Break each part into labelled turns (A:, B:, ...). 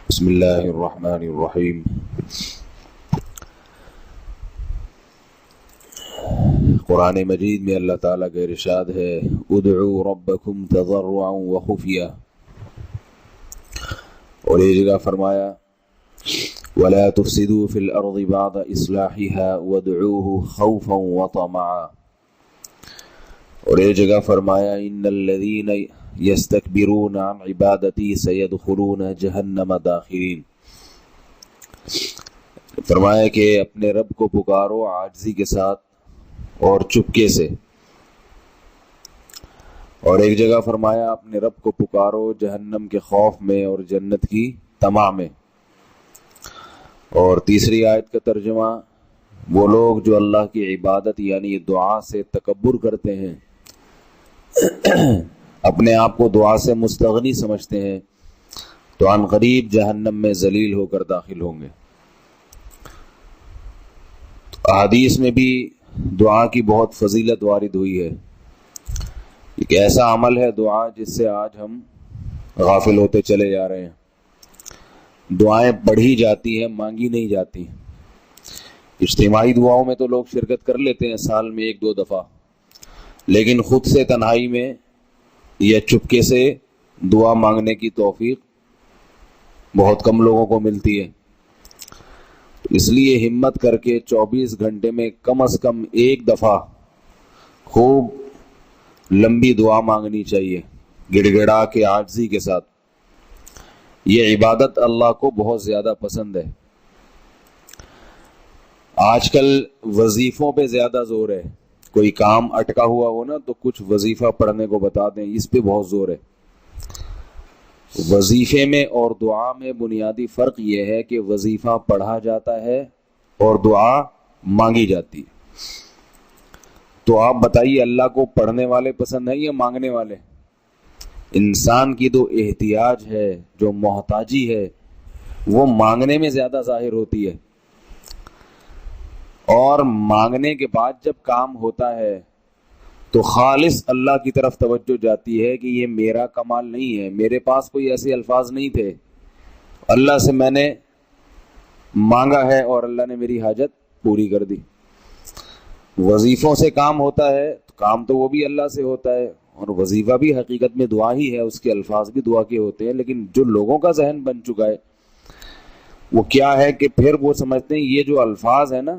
A: بسم اللہ الرحمن الرحیم۔ قرآن مجید میں اللہ تعالیٰ کا ارشاد ہے ادعوا ربکم تضرعا وخفیا، اور یہ جگہ فرمایا ولا تفسدوا فی الارض بعد اصلاحها وادعوه خوفا وطمعا، اور یہ جگہ فرمایا ان الذین یستکبرون عن عبادتی سیدخلون جہنم داخرین۔ فرمایا کہ اپنے رب کو پکارو عاجزی کے ساتھ اور چپکے سے، اور ایک جگہ فرمایا اپنے رب کو پکارو جہنم کے خوف میں اور جنت کی طمع میں۔ اور تیسری آیت کا ترجمہ وہ لوگ جو اللہ کی عبادت یعنی دعا سے تکبر کرتے ہیں، اپنے آپ کو دعا سے مستغنی سمجھتے ہیں، تو عن قریب جہنم میں ذلیل ہو کر داخل ہوں گے۔ احادیث میں بھی دعا کی بہت فضیلت وارد ہوئی ہے۔ ایک ایسا عمل ہے دعا جس سے آج ہم غافل ہوتے چلے جا رہے ہیں۔ دعائیں پڑھی جاتی ہیں، مانگی نہیں جاتی۔ اجتماعی دعاؤں میں تو لوگ شرکت کر لیتے ہیں سال میں 1-2 دفعہ، لیکن خود سے تنہائی میں یا چپکے سے دعا مانگنے کی توفیق بہت کم لوگوں کو ملتی ہے۔ اس لیے ہمت کر کے 24 گھنٹے میں کم از کم 1 دفعہ خوب لمبی دعا مانگنی چاہیے، گڑ گڑا کے عاجزی کے ساتھ۔ یہ عبادت اللہ کو بہت زیادہ پسند ہے۔ آج کل وظیفوں پہ زیادہ زور ہے، کوئی کام اٹکا ہوا ہو نا تو کچھ وظیفہ پڑھنے کو بتا دیں، اس پہ بہت زور ہے۔ وظیفے میں اور دعا میں بنیادی فرق یہ ہے کہ وظیفہ پڑھا جاتا ہے اور دعا مانگی جاتی ہے۔ تو آپ بتائیے اللہ کو پڑھنے والے پسند ہیں یا مانگنے والے؟ انسان کی جو احتیاج ہے، جو محتاجی ہے، وہ مانگنے میں زیادہ ظاہر ہوتی ہے، اور مانگنے کے بعد جب کام ہوتا ہے تو خالص اللہ کی طرف توجہ جاتی ہے کہ یہ میرا کمال نہیں ہے، میرے پاس کوئی ایسے الفاظ نہیں تھے، اللہ سے میں نے مانگا ہے اور اللہ نے میری حاجت پوری کر دی۔ وظیفوں سے کام ہوتا ہے تو کام تو وہ بھی اللہ سے ہوتا ہے، اور وظیفہ بھی حقیقت میں دعا ہی ہے، اس کے الفاظ بھی دعا کے ہوتے ہیں، لیکن جو لوگوں کا ذہن بن چکا ہے وہ کیا ہے کہ پھر وہ سمجھتے ہیں یہ جو الفاظ ہے نا،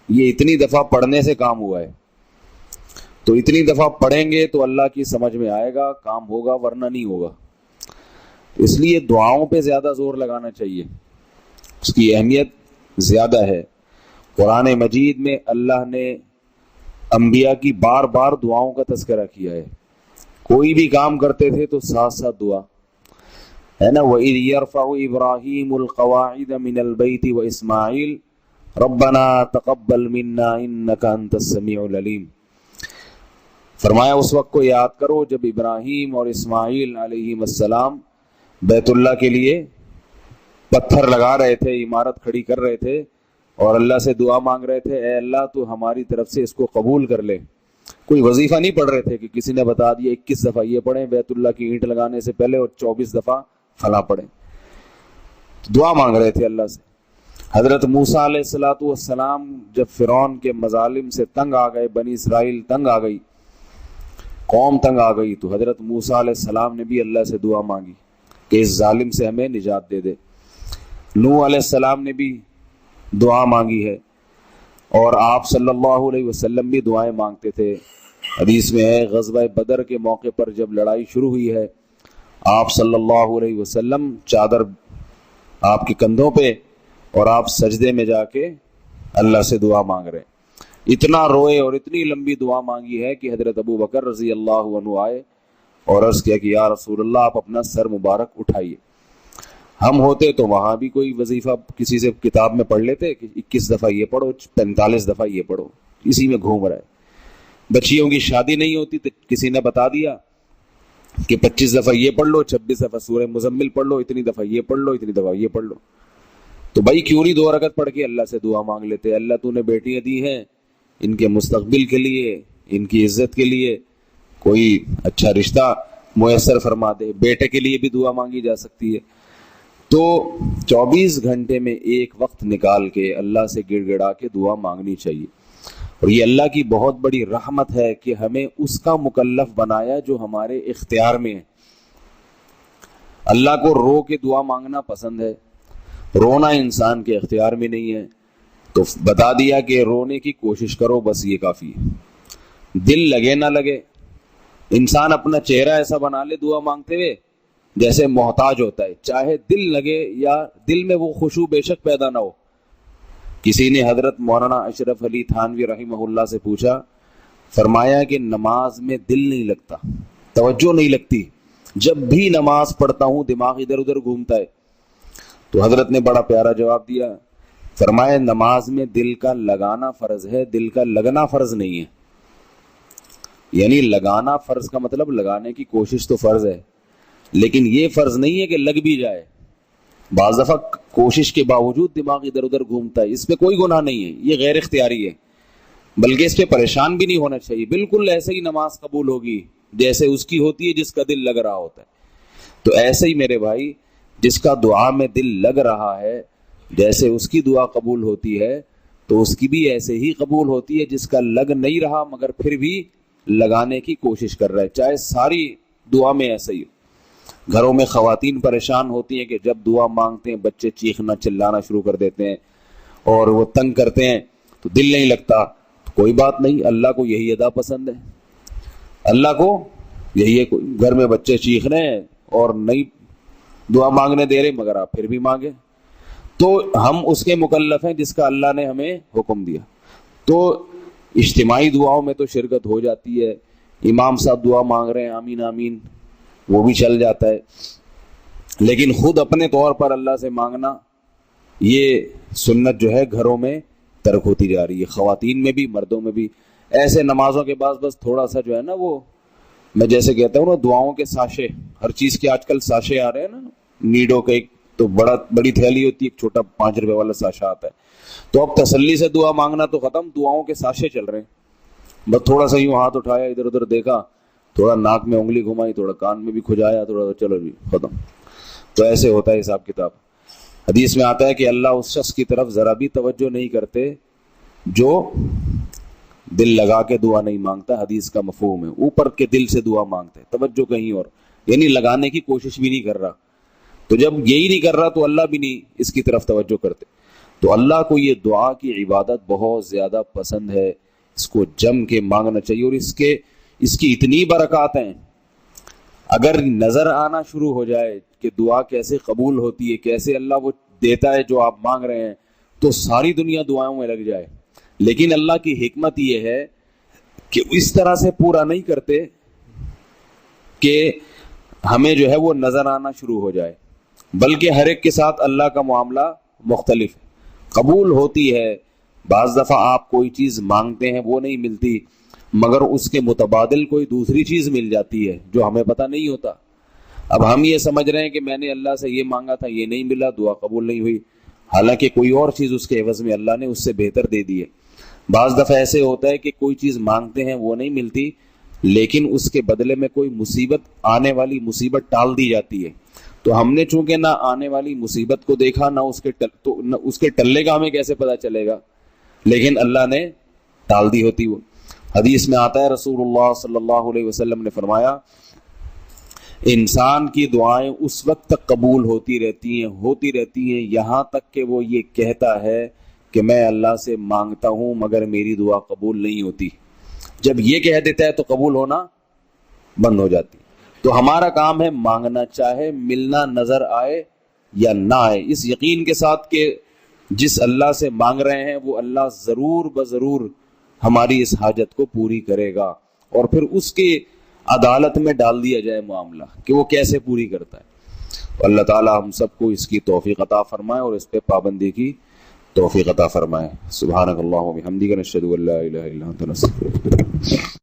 A: یہ اتنی دفعہ پڑھنے سے کام ہوا ہے، تو اتنی دفعہ پڑھیں گے تو اللہ کی سمجھ میں آئے گا، کام ہوگا، ورنہ نہیں ہوگا۔ اس لیے دعاؤں پہ زیادہ زور لگانا چاہیے، اس کی اہمیت زیادہ ہے۔ قرآن مجید میں اللہ نے انبیاء کی بار بار دعاؤں کا تذکرہ کیا ہے، کوئی بھی کام کرتے تھے تو ساتھ ساتھ دعا ہے نا۔ وَإِذْ يَرْفَعُ إِبْرَاهِيمُ الْقَوَاعِدَ مِنَ الْبَيْتِ وَإِسْمَاعِيلُ رَبَّنَا تَقَبَّلْ مِنَّا إِنَّكَ أَنْتَ السَّمِيعُ الْعَلِيمُ۔ فرمایا اس وقت کو یاد کرو جب ابراہیم اور اسماعیل علیہ السلام بیت اللہ کے لیے پتھر لگا رہے تھے، عمارت کھڑی کر رہے تھے، اور اللہ سے دعا مانگ رہے تھے اے اللہ تو ہماری طرف سے اس کو قبول کر لے۔ کوئی وظیفہ نہیں پڑھ رہے تھے کہ کسی نے بتا دیا 21 دفعہ یہ پڑھیں بیت اللہ کی اینٹ لگانے سے پہلے، اور 24 دفعہ فلاں پڑھیں۔ دعا مانگ رہے تھے اللہ سے۔ حضرت موسیٰ علیہ السلام جب فرعون کے مظالم سے تنگ آ گئے، بنی اسرائیل تنگ آ گئی، قوم تنگ آ گئی، تو حضرت موسیٰ علیہ السلام نے بھی اللہ سے دعا مانگی کہ اس ظالم سے ہمیں نجات دے دے۔ نوح علیہ السلام نے بھی دعا مانگی ہے، اور آپ صلی اللہ علیہ وسلم بھی دعائیں مانگتے تھے۔ حدیث میں ہے غزوہ بدر کے موقع پر جب لڑائی شروع ہوئی ہے، آپ صلی اللہ علیہ وسلم چادر آپ کے کندھوں پہ، اور آپ سجدے میں جا کے اللہ سے دعا مانگ رہے ہیں۔ اتنا روئے اور اتنی لمبی دعا مانگی ہے کہ حضرت ابو بکر رضی اللہ عنہ آئے اور عرض کیا کہ یا رسول اللہ آپ اپنا سر مبارک اٹھائیے۔ ہم ہوتے تو وہاں بھی کوئی وظیفہ کسی سے کتاب میں پڑھ لیتے کہ 21 دفعہ یہ پڑھو، 45 دفعہ یہ پڑھو، اسی میں گھوم رہا ہے۔ بچیوں کی شادی نہیں ہوتی تو کسی نے بتا دیا کہ 25 دفعہ یہ پڑھ لو، 26 دفعہ سورہ مزمل پڑھ لو، اتنی دفعہ یہ پڑھ لو، اتنی دفعہ یہ پڑھ لو۔ تو بھائی کیوں نہیں 2 رکعت پڑھ کے اللہ سے دعا مانگ لیتے؟ اللہ تو نے بیٹیاں دی ہیں، ان کے مستقبل کے لیے، ان کی عزت کے لیے کوئی اچھا رشتہ میسر فرما دے۔ بیٹے کے لیے بھی دعا مانگی جا سکتی ہے۔ تو 24 گھنٹے میں ایک وقت نکال کے اللہ سے گڑ گڑا کے دعا مانگنی چاہیے. اور یہ اللہ کی بہت بڑی رحمت ہے کہ ہمیں اس کا مکلف بنایا جو ہمارے اختیار میں ہے. اللہ کو رو کے دعا مانگنا پسند ہے، رونا انسان کے اختیار میں نہیں ہے، تو بتا دیا کہ رونے کی کوشش کرو، بس یہ کافی ہے. دل لگے نہ لگے، انسان اپنا چہرہ ایسا بنا لے دعا مانگتے ہوئے جیسے محتاج ہوتا ہے، چاہے دل لگے یا دل میں وہ خشوع بے شک پیدا نہ ہو. کسی نے حضرت مولانا اشرف علی تھانوی رحمہ اللہ سے پوچھا، فرمایا کہ نماز میں دل نہیں لگتا، توجہ نہیں لگتی، جب بھی نماز پڑھتا ہوں دماغ ادھر ادھر گھومتا ہے. تو حضرت نے بڑا پیارا جواب دیا، فرمایا نماز میں دل کا لگانا فرض ہے، دل کا لگنا فرض نہیں ہے. یعنی لگانا فرض کا مطلب لگانے کی کوشش تو فرض ہے، لیکن یہ فرض نہیں ہے کہ لگ بھی جائے. بعض دفعہ کوشش کے باوجود دماغ ادھر ادھر گھومتا ہے، اس پہ کوئی گناہ نہیں ہے، یہ غیر اختیاری ہے، بلکہ اس پہ پریشان بھی نہیں ہونا چاہیے. بالکل ایسے ہی نماز قبول ہوگی جیسے اس کی ہوتی ہے جس کا دل لگ رہا ہوتا ہے. تو ایسے ہی میرے بھائی، جس کا دعا میں دل لگ رہا ہے جیسے اس کی دعا قبول ہوتی ہے تو اس کی بھی ایسے ہی قبول ہوتی ہے جس کا لگ نہیں رہا مگر پھر بھی لگانے کی کوشش کر رہا ہے. چاہے ساری دعا میں ایسا ہی ہو. گھروں میں خواتین پریشان ہوتی ہیں کہ جب دعا مانگتے ہیں بچے چیخنا چلانا شروع کر دیتے ہیں اور وہ تنگ کرتے ہیں تو دل نہیں لگتا. تو کوئی بات نہیں، اللہ کو یہی ادا پسند ہے. اللہ کو یہی ہے، گھر میں بچے چیخ رہے ہیں اور نہیں دعا مانگنے دے رہے مگر آپ پھر بھی مانگے، تو ہم اس کے مکلف ہیں جس کا اللہ نے ہمیں حکم دیا. تو اجتماعی دعاؤں میں تو شرکت ہو جاتی ہے، امام صاحب دعا مانگ رہے ہیں آمین آمین، وہ بھی چل جاتا ہے. لیکن خود اپنے طور پر اللہ سے مانگنا، یہ سنت جو ہے گھروں میں ترک ہوتی جا رہی ہے، خواتین میں بھی مردوں میں بھی. ایسے نمازوں کے بعد بس تھوڑا سا جو ہے نا، وہ میں جیسے کہتا ہوں نا، دعاؤں کے ساشے، ہر چیز کے آج کل ساشے آ رہے ہیں نا، نیڈو کا ایک تو بڑی تھیلی ہوتی ہے، ایک چھوٹا 5 روپے والا ساشا آتا ہے. تو اب تسلی سے دعا مانگنا تو ختم، دعاؤں کے ساشے چل رہے ہیں. بس تھوڑا سا یوں ہاتھ اٹھایا، ادھر ادھر دیکھا، تھوڑا ناک میں انگلی گھمائی، تھوڑا کان میں بھی کھجایا، تھوڑا چلو جی ختم. تو ایسے ہوتا ہے حساب کتاب. حدیث میں آتا ہے کہ اللہ اس شخص کی طرف ذرا بھی توجہ نہیں کرتے جو دل لگا کے دعا نہیں مانگتا. حدیث کا مفہوم ہے اوپر کے دل سے دعا مانگتے، توجہ کہیں اور، یعنی لگانے کی کوشش بھی نہیں کر رہا. تو جب یہی نہیں کر رہا تو اللہ بھی نہیں اس کی طرف توجہ کرتے. تو اللہ کو یہ دعا کی عبادت بہت زیادہ پسند ہے، اس کو جم کے مانگنا چاہیے. اور اس کی اتنی برکات ہیں، اگر نظر آنا شروع ہو جائے کہ دعا کیسے قبول ہوتی ہے، کیسے اللہ وہ دیتا ہے جو آپ مانگ رہے ہیں، تو ساری دنیا دعاؤں میں لگ جائے. لیکن اللہ کی حکمت یہ ہے کہ اس طرح سے پورا نہیں کرتے کہ ہمیں جو ہے وہ نظر آنا شروع ہو جائے، بلکہ ہر ایک کے ساتھ اللہ کا معاملہ مختلف ہے. قبول ہوتی ہے، بعض دفعہ آپ کوئی چیز مانگتے ہیں وہ نہیں ملتی، مگر اس کے متبادل کوئی دوسری چیز مل جاتی ہے جو ہمیں پتہ نہیں ہوتا. اب ہم یہ سمجھ رہے ہیں کہ میں نے اللہ سے یہ مانگا تھا، یہ نہیں ملا، دعا قبول نہیں ہوئی، حالانکہ کوئی اور چیز اس کے عوض میں اللہ نے اس سے بہتر دے دی ہے. بعض دفعہ ایسے ہوتا ہے کہ کوئی چیز مانگتے ہیں وہ نہیں ملتی، لیکن اس کے بدلے میں کوئی مصیبت، آنے والی مصیبت ٹال دی جاتی ہے. تو ہم نے چونکہ نہ آنے والی مصیبت کو دیکھا، نہ اس کے ٹلنے کا ہمیں کیسے پتہ چلے گا، لیکن اللہ نے ٹال دی ہوتی. وہ حدیث میں آتا ہے، رسول اللہ صلی اللہ علیہ وسلم نے فرمایا، انسان کی دعائیں اس وقت تک قبول ہوتی رہتی ہیں یہاں تک کہ وہ یہ کہتا ہے کہ میں اللہ سے مانگتا ہوں مگر میری دعا قبول نہیں ہوتی. جب یہ کہہ دیتا ہے تو قبول ہونا بند ہو جاتی. تو ہمارا کام ہے مانگنا، چاہے ملنا نظر آئے یا نہ آئے، اس یقین کے ساتھ کہ جس اللہ سے مانگ رہے ہیں وہ اللہ ضرور بضرور ہماری اس حاجت کو پوری کرے گا. اور پھر اس کی عدالت میں ڈال دیا جائے معاملہ کہ وہ کیسے پوری کرتا ہے. اللہ تعالی ہم سب کو اس کی توفیق عطا فرمائے اور اس پہ پابندی کی توفیق عطا فرمائے. سبحانک اللہم و بحمدک، نشہد ان لا الہ الا انت، نستغفرک.